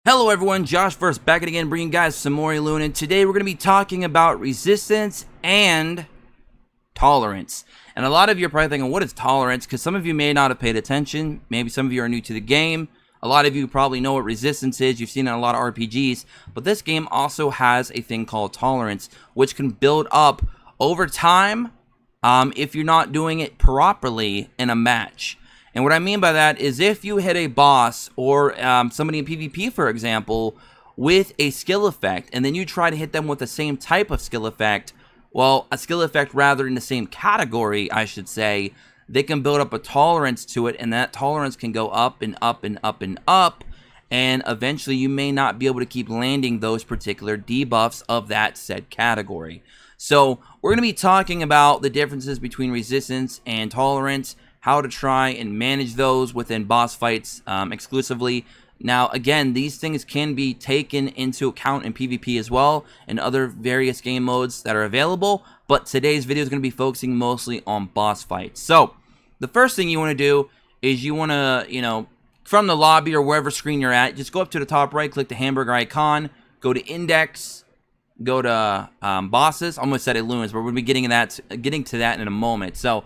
Hello everyone, Josh first back again, bringing you guys some more Elune, and today we're going to be talking about resistance and tolerance. And a lot of you are probably thinking, what is tolerance? Because some of you may not have paid attention, maybe some of you are new to the game, a lot of you probably know what resistance is, you've seen it in a lot of RPGs, but this game also has a thing called tolerance, which can build up over time if you're not doing it properly in a match. And what I mean by that is if you hit a boss or somebody in PvP, for example, with a skill effect, and then you try to hit them with the same type of skill effect, well, a skill effect rather in the same category, I should say, they can build up a tolerance to it, and that tolerance can go up and up and up and up, and eventually you may not be able to keep landing those particular debuffs of that said category. So we're going to be talking about the differences between resistance and tolerance, how to try and manage those within boss fights exclusively. Now, again, these things can be taken into account in PvP as well and other various game modes that are available, but today's video is going to be focusing mostly on boss fights. So, the first thing you want to do is you want to, from the lobby or wherever screen you're at, just go up to the top right, click the hamburger icon, go to index, go to bosses. I almost said Elune, but we're going to be getting to that in a moment. So,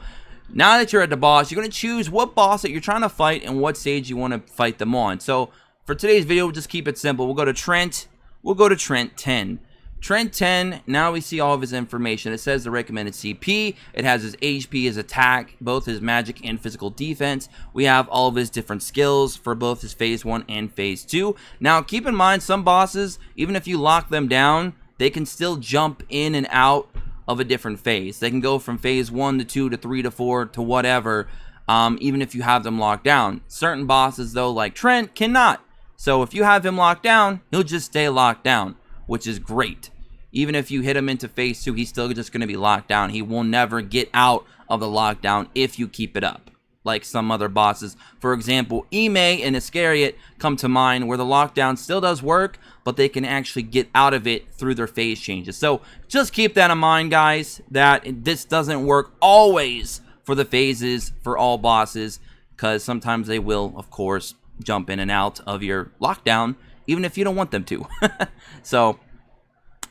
now that you're at the boss, you're going to choose what boss that you're trying to fight and what stage you want to fight them on. So, for today's video, we'll just keep it simple. We'll go to Trent. We'll go to Trent 10. Trent 10, now we see all of his information. It says the recommended CP. It has his HP, his attack, both his magic and physical defense. We have all of his different skills for both his Phase 1 and Phase 2. Now, keep in mind, some bosses, even if you lock them down, they can still jump in and out of a different phase. They can go from phase 1 to 2 to 3 to 4 to whatever, even if you have them locked down. Certain bosses, though, like Trent, cannot. So if you have him locked down, he'll just stay locked down, which is great. Even if you hit him into phase 2, he's still just going to be locked down. He will never get out of the lockdown if you keep it up, like some other bosses. For example, Ime and Iscariot come to mind, where the lockdown still does work, but they can actually get out of it through their phase changes. So just keep that in mind, guys, that this doesn't work always for the phases for all bosses, because sometimes they will, of course, jump in and out of your lockdown, even if you don't want them to. So,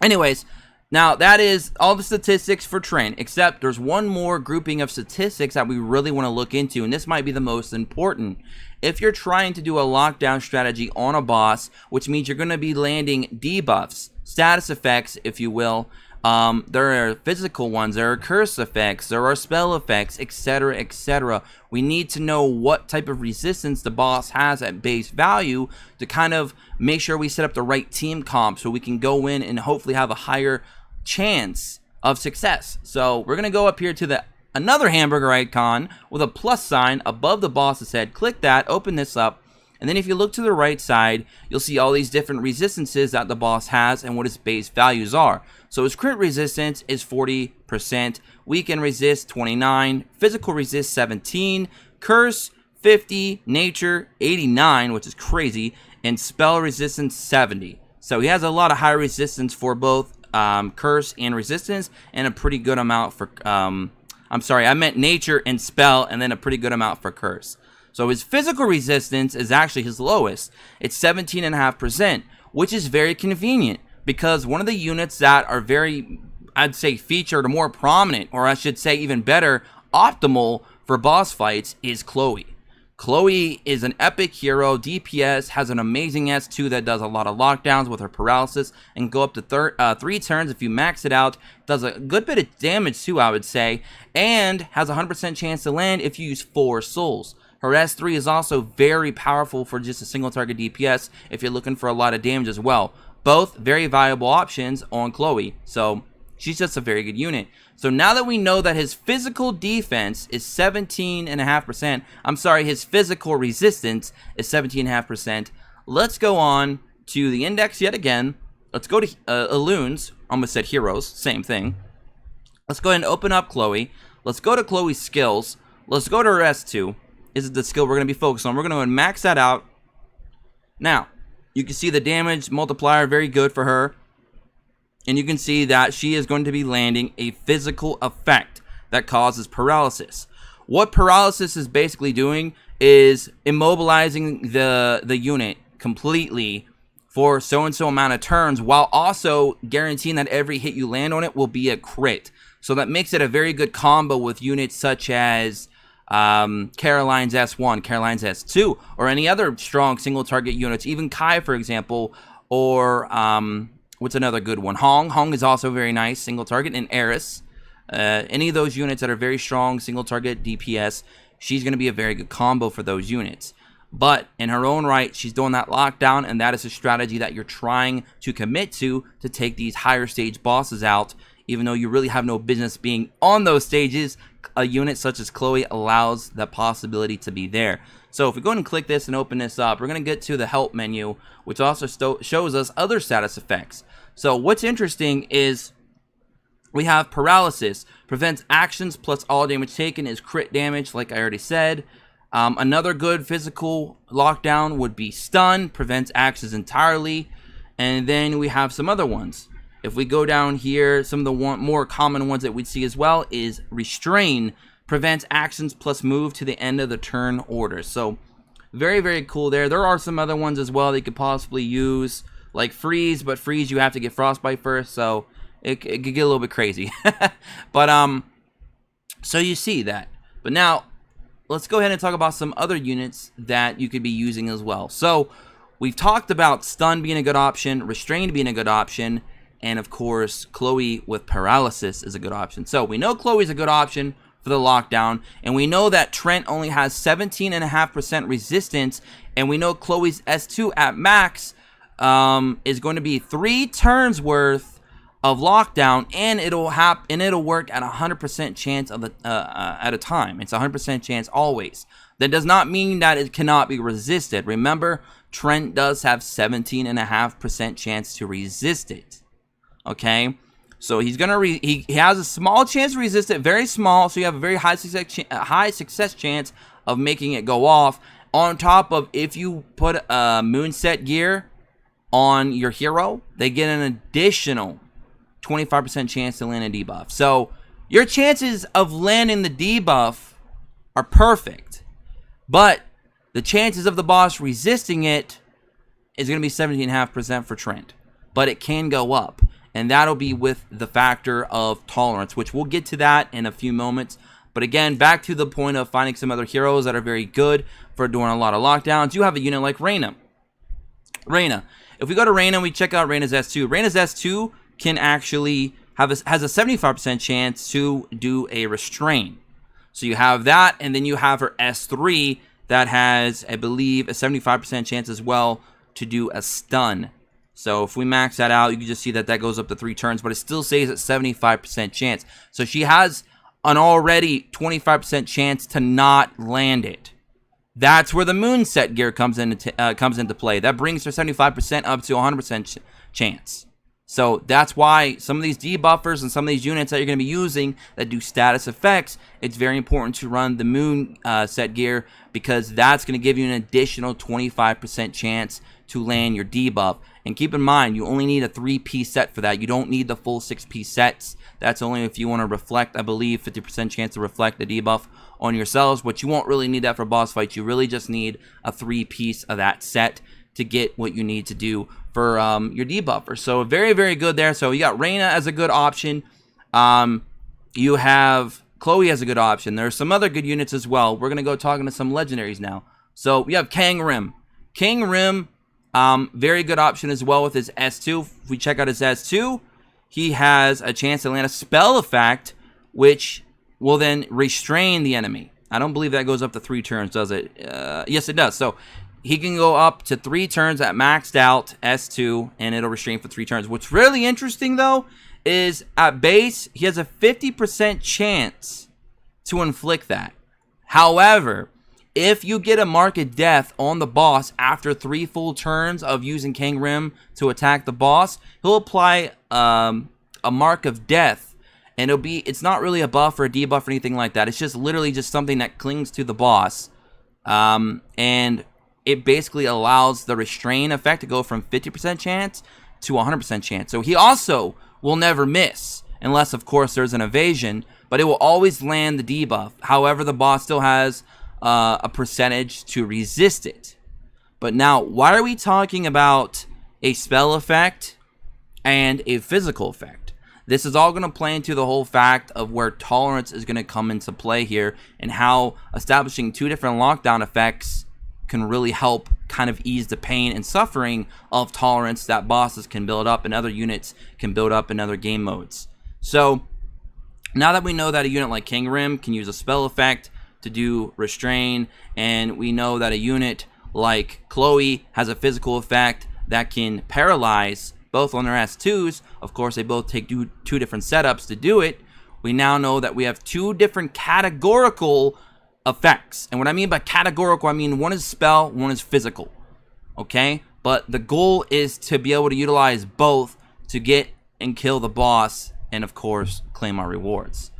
anyways, now, that is all the statistics for Trent, except there's one more grouping of statistics that we really want to look into, and this might be the most important. If you're trying to do a lockdown strategy on a boss, which means you're going to be landing debuffs, status effects, if you will, there are physical ones, there are curse effects, there are spell effects, etc., etc. We need to know what type of resistance the boss has at base value to kind of make sure we set up the right team comp so we can go in and hopefully have a higher chance of success. So we're going to go up here to another hamburger icon with a plus sign above the boss's head. Click that, open this up, and then if you look to the right side, you'll see all these different resistances that the boss has and what his base values are. So his crit resistance is 40%, weaken resist 29, physical resist 17, curse 50, nature 89, which is crazy, and spell resistance 70. So he has a lot of high resistance for both curse and resistance, and a pretty good amount for I'm sorry, I meant nature and spell, and then a pretty good amount for curse. So his physical resistance is actually his lowest. It's 17.5%, which is very convenient, because one of the units that are very, I'd say, featured or more prominent, or I should say even better, optimal for boss fights is Chloe. Chloe is an epic hero, DPS, has an amazing S2 that does a lot of lockdowns with her paralysis, and go up to 3 turns if you max it out. Does a good bit of damage too, I would say, and has a 100% chance to land if you use 4 souls. Her S3 is also very powerful for just a single target DPS if you're looking for a lot of damage as well. Both very viable options on Chloe, so she's just a very good unit. So now that we know that his physical defense is 17.5%, I'm sorry, his physical resistance is 17.5%, let's go on to the index yet again. Let's go to Elune's, almost said heroes, same thing. Let's go ahead and open up Chloe. Let's go to Chloe's skills. Let's go to her S2. This is the skill we're going to be focused on. We're going to max that out. Now, you can see the damage multiplier, very good for her. And you can see that she is going to be landing a physical effect that causes paralysis. What paralysis is basically doing is immobilizing the unit completely for so-and-so amount of turns, while also guaranteeing that every hit you land on it will be a crit. So that makes it a very good combo with units such as Caroline's S1, Caroline's S2, or any other strong single target units, even Kai, for example, or what's another good one? Hong. Hong is also very nice, single target, and Eris. Any of those units that are very strong, single target DPS, she's going to be a very good combo for those units. But in her own right, she's doing that lockdown, and that is a strategy that you're trying to commit to take these higher stage bosses out, even though you really have no business being on those stages. A unit such as Chloe allows that possibility to be there. So if we go ahead and click this and open this up, we're going to get to the help menu, which also shows us other status effects. So what's interesting is we have paralysis, prevents actions plus all damage taken is crit damage, like I already said. Another good physical lockdown would be stun, prevents actions entirely. And then we have some other ones. If we go down here, some of the more common ones that we'd see as well is restrain, prevents actions plus move to the end of the turn order. So very, very cool there. There are some other ones as well that you could possibly use, like freeze, but freeze you have to get frostbite first, so it could get a little bit crazy. But so you see that. But now let's go ahead and talk about some other units that you could be using as well. So we've talked about stun being a good option, restrain being a good option, and of course Chloe with paralysis is a good option. So we know Chloe's a good option for the lockdown, and we know that Trent only has 17.5% resistance, and we know Chloe's S2 at max is going to be 3 turns worth of lockdown, and it'll work at 100% chance of at a time. It's 100% chance always. That does not mean that it cannot be resisted. Remember, Trent does have 17.5% chance to resist it. Okay, so he's gonna he has a small chance to resist it, very small. So you have a very high success chance of making it go off. On top of, if you put a moonset gear on your hero, they get an additional 25% chance to land a debuff. So your chances of landing the debuff are perfect, but the chances of the boss resisting it is going to be 17.5% for Trent, but it can go up, and that'll be with the factor of tolerance, which we'll get to that in a few moments. But again, back to the point of finding some other heroes that are very good for doing a lot of lockdowns. You have a unit like Reyna. If we go to Reyna and we check out Reyna's S2, Reyna's S2 can actually has a 75% chance to do a restrain. So you have that, and then you have her S3 that has, I believe, a 75% chance as well to do a stun. So if we max that out, you can just see that that goes up to 3 turns, but it still stays at 75% chance. So she has an already 25% chance to not land it. That's where the moonset gear comes into play. That brings her 75% up to 100% chance. So that's why some of these debuffers and some of these units that you're going to be using that do status effects, it's very important to run the moon set gear, because that's going to give you an additional 25% chance to land your debuff. And keep in mind, you only need a 3-piece set for that. You don't need the full 6-piece sets. That's only if you want to reflect, I believe, 50% chance to reflect the debuff on yourselves, but you won't really need that for boss fights. You really just need a 3-piece of that set to get what you need to do for your debuffer. So very, very good there. So you got Reyna as a good option. You have Chloe as a good option. There's some other good units as well. We're going to go talking to some legendaries now. So we have Kang Rim. Kang Rim, very good option as well with his S2. If we check out his S2, he has a chance to land a spell effect, which will then restrain the enemy. I don't believe that goes up to 3 turns, does it? Yes, it does. So he can go up to 3 turns at maxed out S2, and it'll restrain for 3 turns. What's really interesting, though, is at base, he has a 50% chance to inflict that. However, if you get a mark of death on the boss after 3 full turns of using Kang Rim to attack the boss, he'll apply a mark of death, and it's not really a buff or a debuff or anything like that. It's just literally just something that clings to the boss, and it basically allows the restrain effect to go from 50% chance to 100% chance. So he also will never miss, unless, of course, there's an evasion, but it will always land the debuff. However, the boss still has a percentage to resist it. But now, why are we talking about a spell effect, and a physical effect. This is all going to play into the whole fact of where tolerance is going to come into play here, and how establishing 2 different lockdown effects can really help kind of ease the pain and suffering of tolerance that bosses can build up and other units can build up in other game modes. So now that we know that a unit like King Rim can use a spell effect to do restrain, and we know that a unit like Chloe has a physical effect that can paralyze both on their S2s, of course they both take 2 different setups to do it, we now know that we have 2 different categorical effects. And what I mean by categorical, I mean one is spell, one is physical. Okay? But the goal is to be able to utilize both to get and kill the boss, and of course claim our rewards.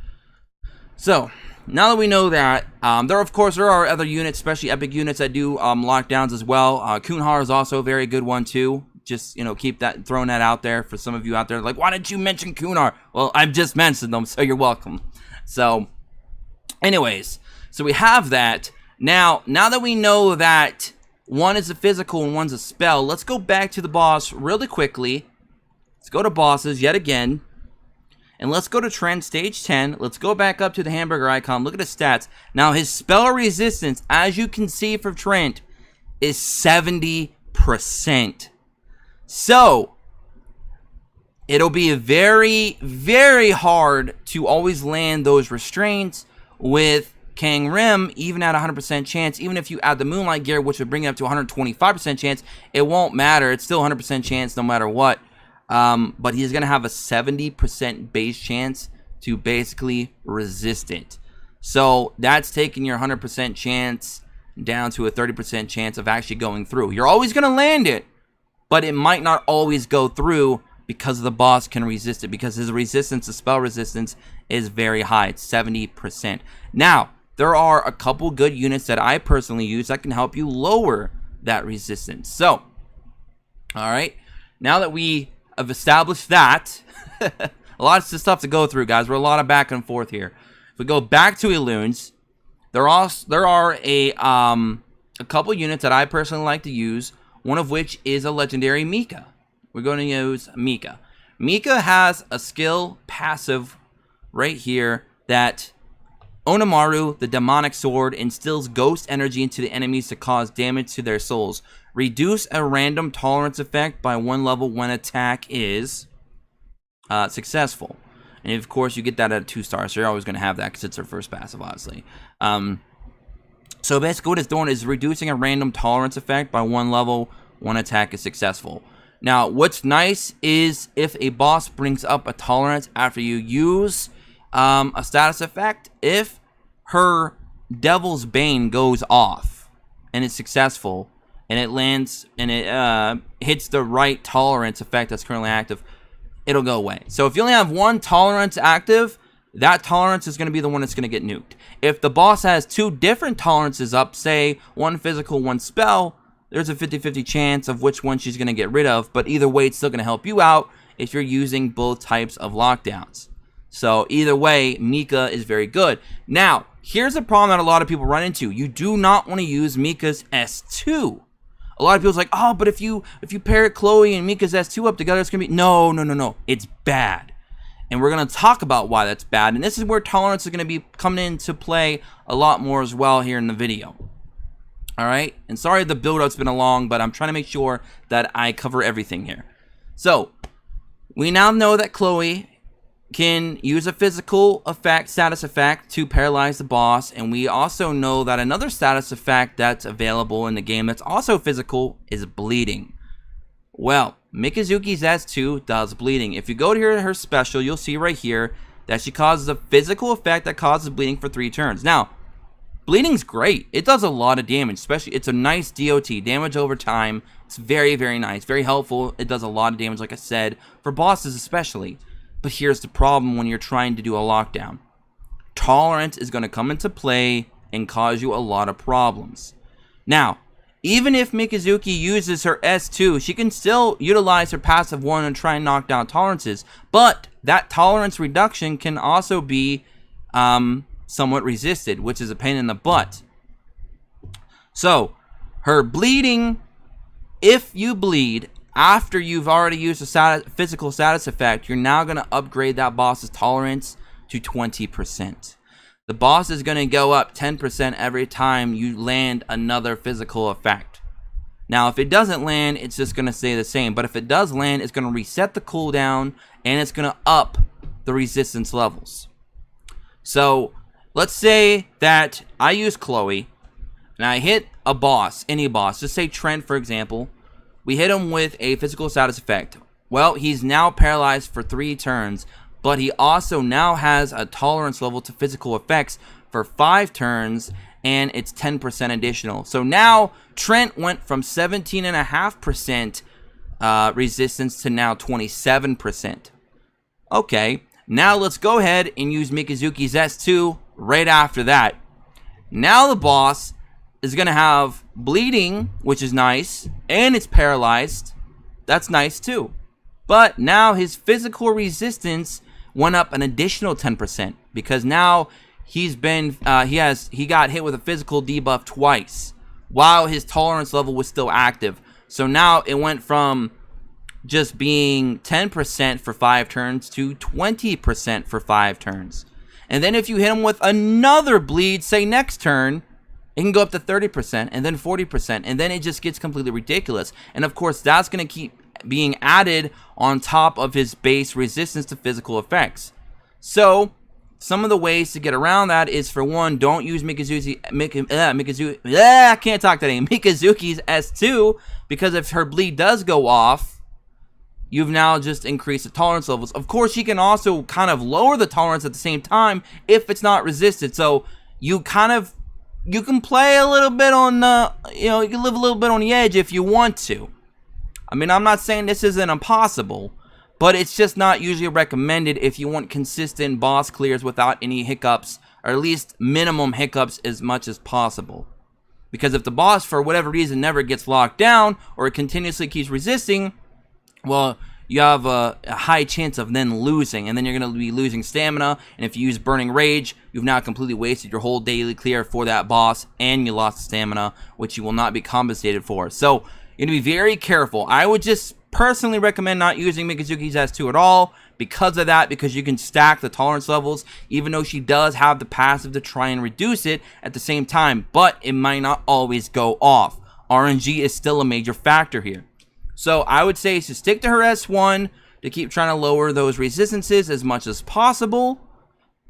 So now that we know that, there are other units, especially epic units, that do lockdowns as well. Kunhar is also a very good one too. Just, keep that, throwing that out there for some of you out there. Like, why didn't you mention Kunhar? Well, I've just mentioned them, so you're welcome. So, anyways, so we have that. Now that we know that one is a physical and one's a spell, let's go back to the boss really quickly. Let's go to bosses yet again. And let's go to Trent, stage 10. Let's go back up to the hamburger icon. Look at his stats. Now, his spell resistance, as you can see for Trent, is 70%. So, it'll be very, very hard to always land those restraints with King Rim, even at 100% chance. Even if you add the Moonlight Gear, which would bring it up to 125% chance, it won't matter. It's still 100% chance no matter what. But he's going to have a 70% base chance to basically resist it. So that's taking your 100% chance down to a 30% chance of actually going through. You're always going to land it, but it might not always go through because the boss can resist it, because his resistance, the spell resistance, is very high. It's 70%. Now, there are a couple good units that I personally use that can help you lower that resistance. So, alright, now that we have established that, a lot of stuff to go through, guys. We're a lot of back and forth here. If we go back to Elunes, there are a couple units that I personally like to use, one of which is a legendary Mika. We're going to use Mika. Mika has a skill passive right here that Onamaru, the demonic sword, instills ghost energy into the enemies to cause damage to their souls. Reduce a random tolerance effect by 1 level when attack is successful. And of course, you get that at a 2-star, so you're always going to have that because it's their first passive, obviously. So basically what it's doing is reducing a random tolerance effect by 1 level when attack is successful. Now, what's nice is if a boss brings up a tolerance after you use a status effect, if her Devil's Bane goes off and it's successful, and it lands and it hits the right tolerance effect that's currently active, it'll go away. So if you only have 1 tolerance active, that tolerance is going to be the one that's going to get nuked. If the boss has 2 different tolerances up, say 1 physical, 1 spell, there's a 50-50 chance of which one she's going to get rid of, but either way, it's still going to help you out if you're using both types of lockdowns. So either way, Mika is very good. Now, here's a problem that a lot of people run into. You do not want to use Mika's S2. A lot of people's like, oh, but if you pair Chloe and Mika's S2 up together, it's going to be... No. It's bad. And we're going to talk about why that's bad. And this is where tolerance is going to be coming into play a lot more as well here in the video. Alright? And sorry the build-up's been long, but I'm trying to make sure that I cover everything here. So, we now know that Chloe can use a physical effect, status effect, to paralyze the boss, and we also know that another status effect that's available in the game that's also physical is bleeding. Well, Mikazuki's S2 does bleeding. If you go to her special, you'll see right here that she causes a physical effect that causes bleeding for 3 turns. Now, bleeding's great. It does a lot of damage, especially it's a nice DOT, damage over time. It's very, very nice, very helpful. It does a lot of damage, like I said, for bosses especially. But here's the problem when you're trying to do a lockdown. Tolerance is going to come into play and cause you a lot of problems. Now, even if Mikazuki uses her S2, she can still utilize her passive 1 and try and knock down tolerances. But that tolerance reduction can also be somewhat resisted, which is a pain in the butt. So, her bleeding, if you bleed, after you've already used a physical status effect, you're now going to upgrade that boss's tolerance to 20%. The boss is going to go up 10% every time you land another physical effect. Now, if it doesn't land, it's just going to stay the same. But if it does land, it's going to reset the cooldown, and it's going to up the resistance levels. So, let's say that I use Chloe, and I hit a boss, any boss. Just say Trent, for example. We hit him with a physical status effect. Well, he's now paralyzed for 3 turns, but he also now has a tolerance level to physical effects for 5 turns, and it's 10% additional. So now Trent went from 17.5% resistance to now 27%. Okay, now let's go ahead and use Mikazuki's S2 right after that. Now the boss is going to have bleeding, which is nice, and it's paralyzed. That's nice too. But now his physical resistance went up an additional 10% because now he got hit with a physical debuff twice while his tolerance level was still active. So now it went from just being 10% for 5 turns to 20% for 5 turns. And then if you hit him with another bleed, say next turn, it can go up to 30% and then 40%, and then it just gets completely ridiculous. And of course, that's going to keep being added on top of his base resistance to physical effects. So, some of the ways to get around that is, for one, don't use Mikazuki's S2, because if her bleed does go off, you've now just increased the tolerance levels. Of course, you can also kind of lower the tolerance at the same time if it's not resisted. So, you can play a little bit on the, you can live a little bit on the edge if you want to. I mean, I'm not saying this isn't impossible, but it's just not usually recommended if you want consistent boss clears without any hiccups, or at least minimum hiccups as much as possible. Because if the boss, for whatever reason, never gets locked down, or it continuously keeps resisting, well, you have a high chance of then losing, and then you're going to be losing stamina, and if you use Burning Rage, you've now completely wasted your whole daily clear for that boss, and you lost stamina, which you will not be compensated for. So, you're going to be very careful. I would just personally recommend not using Mikazuki's S2 at all because of that, because you can stack the tolerance levels, even though she does have the passive to try and reduce it at the same time, but it might not always go off. RNG is still a major factor here. So I would say to stick to her S1 to keep trying to lower those resistances as much as possible.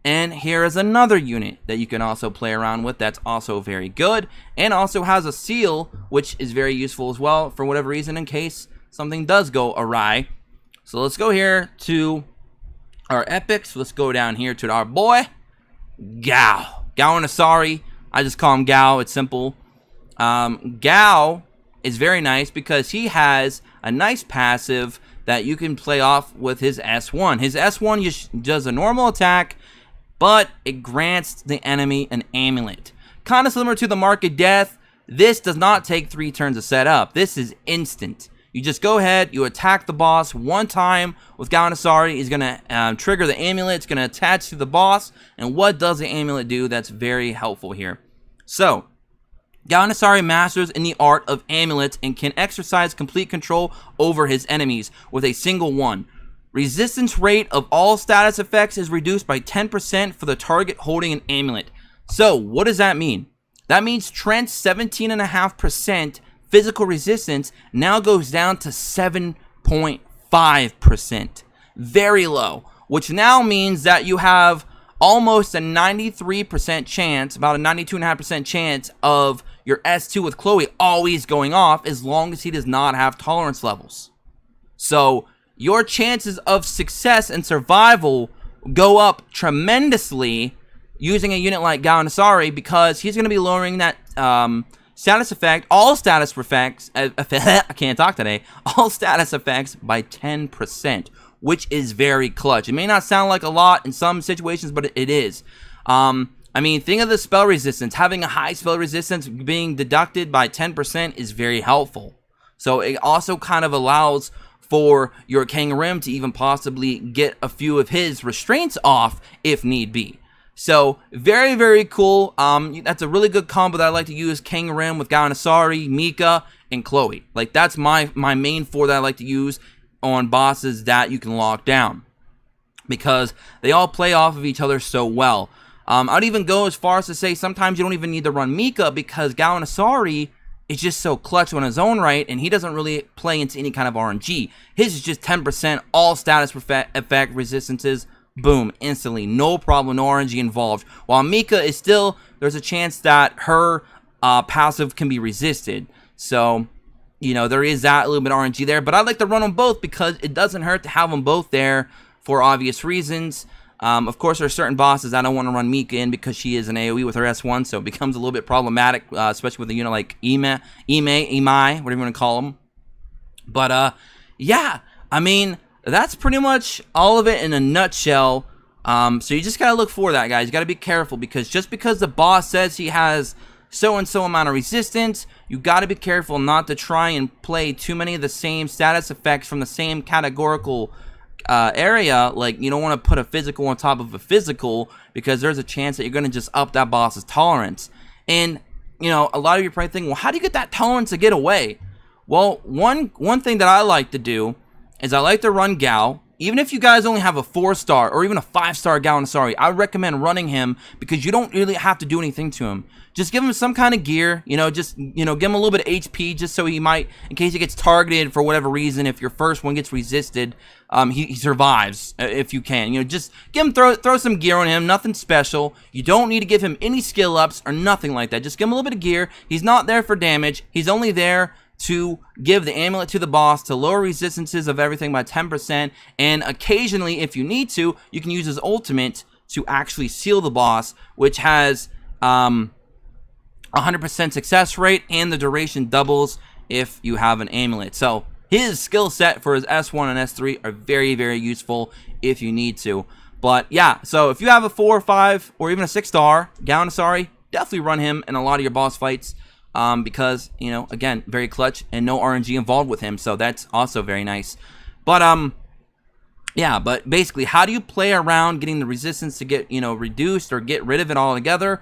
And here is another unit that you can also play around with that's also very good, and also has a seal, which is very useful as well for whatever reason in case something does go awry. So let's go here to our epics. Let's go down here to our boy Gao. Gao and Asari. I just call him Gao. It's simple. Gao is very nice because he has a nice passive that you can play off with his S1. His S1 just does a normal attack, but it grants the enemy an amulet. Kind of similar to the Mark of Death. This does not take 3 turns to set up. This is instant. You just go ahead, you attack the boss one time with Gao and Asari. He's going to trigger the amulet. It's going to attach to the boss. And what does the amulet do? That's very helpful here. So, Gao and Asari masters in the art of amulets and can exercise complete control over his enemies with a single one. Resistance rate of all status effects is reduced by 10% for the target holding an amulet. So, what does that mean? That means Trent's 17.5% physical resistance now goes down to 7.5%. Very low. Which now means that you have almost a 93% chance, about a 92.5% chance of your S2 with Chloe always going off as long as he does not have tolerance levels. So, your chances of success and survival go up tremendously using a unit like Gao and Asari, because he's going to be lowering that status effect, all status effects, I can't talk today, all status effects by 10%, which is very clutch. It may not sound like a lot in some situations, but it is. I mean, think of the spell resistance. Having a high spell resistance being deducted by 10% is very helpful. So it also kind of allows for your King Rim to even possibly get a few of his restraints off if need be. So, very, very cool. That's a really good combo that I like to use. King Rim with Gao and Asari, Mika, and Chloe. Like, that's my main 4 that I like to use on bosses that you can lock down, because they all play off of each other so well. I'd even go as far as to say sometimes you don't even need to run Mika, because Galvanasari is just so clutch on his own right, and he doesn't really play into any kind of RNG. His is just 10% all status effect resistances, boom, instantly, no problem, no RNG involved. While Mika is still, there's a chance that her passive can be resisted. So, you know, there is that little bit of RNG there, but I like to run them both because it doesn't hurt to have them both there for obvious reasons. Of course, there are certain bosses I don't want to run Mika in because she is an AoE with her S1, so it becomes a little bit problematic, especially with a unit like Imai, whatever you want to call them. But, yeah, I mean, that's pretty much all of it in a nutshell. So you just got to look for that, guys. You got to be careful, because just because the boss says he has so-and-so amount of resistance, you got to be careful not to try and play too many of the same status effects from the same categorical area. Like, you don't want to put a physical on top of a physical, because there's a chance that you're going to just up that boss's tolerance. And, you know, a lot of you are probably thinking, well, how do you get that tolerance to get away? Well, one thing that I like to do is I like to run Gal. Even if you guys only have a 4-star or even a 5-star Galvanasari, I recommend running him, because you don't really have to do anything to him. Just give him some kind of gear, you know, just, you know, give him a little bit of HP, just so he might, in case he gets targeted for whatever reason, if your first one gets resisted, he survives, if you can. You know, just give him, throw some gear on him, nothing special. You don't need to give him any skill ups or nothing like that. Just give him a little bit of gear. He's not there for damage. He's only there to give the amulet to the boss to lower resistances of everything by 10%, and occasionally, if you need to, you can use his ultimate to actually seal the boss, which has 100% success rate, and the duration doubles if you have an amulet. So his skill set for his S1 and S3 are very, very useful if you need to. But yeah, so if you have a 4 or 5 or even a 6-star Galvanasari, definitely run him in a lot of your boss fights. Because, you know, again, very clutch and no RNG involved with him, so that's also very nice. But, yeah, but basically, how do you play around getting the resistance to get, you know, reduced or get rid of it altogether?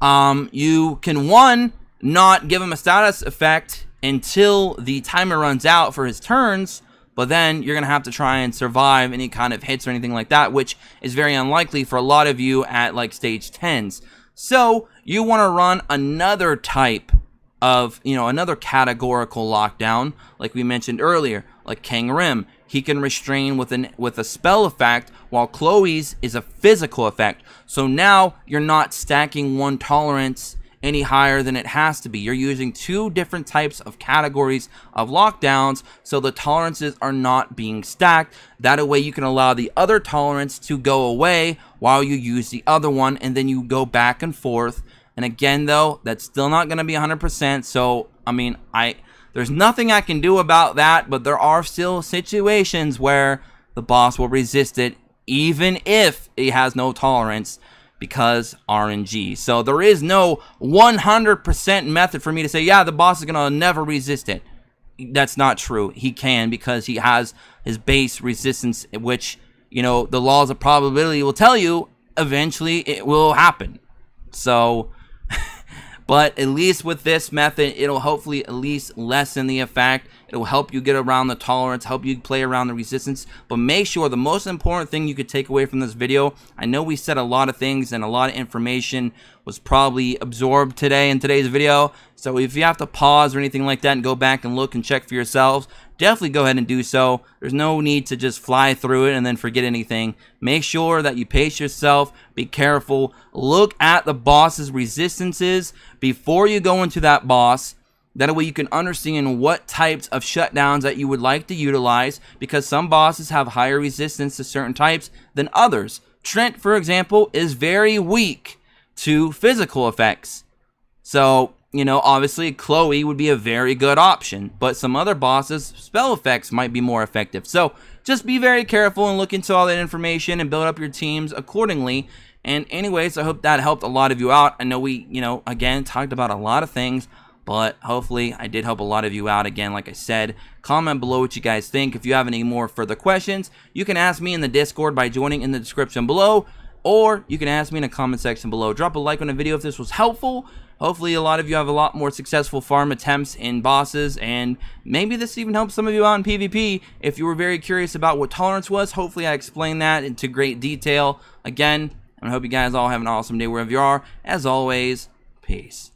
You can, one, not give him a status effect until the timer runs out for his turns, but then you're going to have to try and survive any kind of hits or anything like that, which is very unlikely for a lot of you at, like, stage 10s. So, you want to run another type of, you know, another categorical lockdown, like we mentioned earlier, like Kang Rim. He can restrain with a spell effect, while Chloe's is a physical effect. So now you're not stacking one tolerance any higher than it has to be. You're using 2 different types of categories of lockdowns, so the tolerances are not being stacked. That way you can allow the other tolerance to go away while you use the other one, and then you go back and forth. And again, though, that's still not going to be 100%. So, I mean, there's nothing I can do about that, but there are still situations where the boss will resist it, even if he has no tolerance, because RNG. So there is no 100% method for me to say, yeah, the boss is going to never resist it. That's not true. He can, because he has his base resistance, which, you know, the laws of probability will tell you eventually it will happen. So, but at least with this method, it'll hopefully at least lessen the effect. It'll help you get around the tolerance, help you play around the resistance. But make sure the most important thing you could take away from this video, I know we said a lot of things and a lot of information was probably absorbed today in today's video. So if you have to pause or anything like that and go back and look and check for yourselves, definitely go ahead and do so. There's no need to just fly through it and then forget anything. Make sure that you pace yourself, be careful, look at the boss's resistances before you go into that boss. That way you can understand what types of shutdowns that you would like to utilize, because some bosses have higher resistance to certain types than others. Trent, for example, is very weak to physical effects. So, you know, obviously Chloe would be a very good option, but some other bosses, spell effects might be more effective. So just be very careful and look into all that information and build up your teams accordingly. And anyways, I hope that helped a lot of you out. I know we, you know, again, talked about a lot of things, but hopefully I did help a lot of you out. Again, like I said, comment below what you guys think. If you have any more further questions, you can ask me in the Discord by joining in the description below, or you can ask me in the comment section below. Drop a like on the video if this was helpful. hopefully a lot of you have a lot more successful farm attempts in bosses, and maybe this even helps some of you out in PvP. If you were very curious about what tolerance was, hopefully I explained that into great detail. Again, I hope you guys all have an awesome day wherever you are. As always, peace.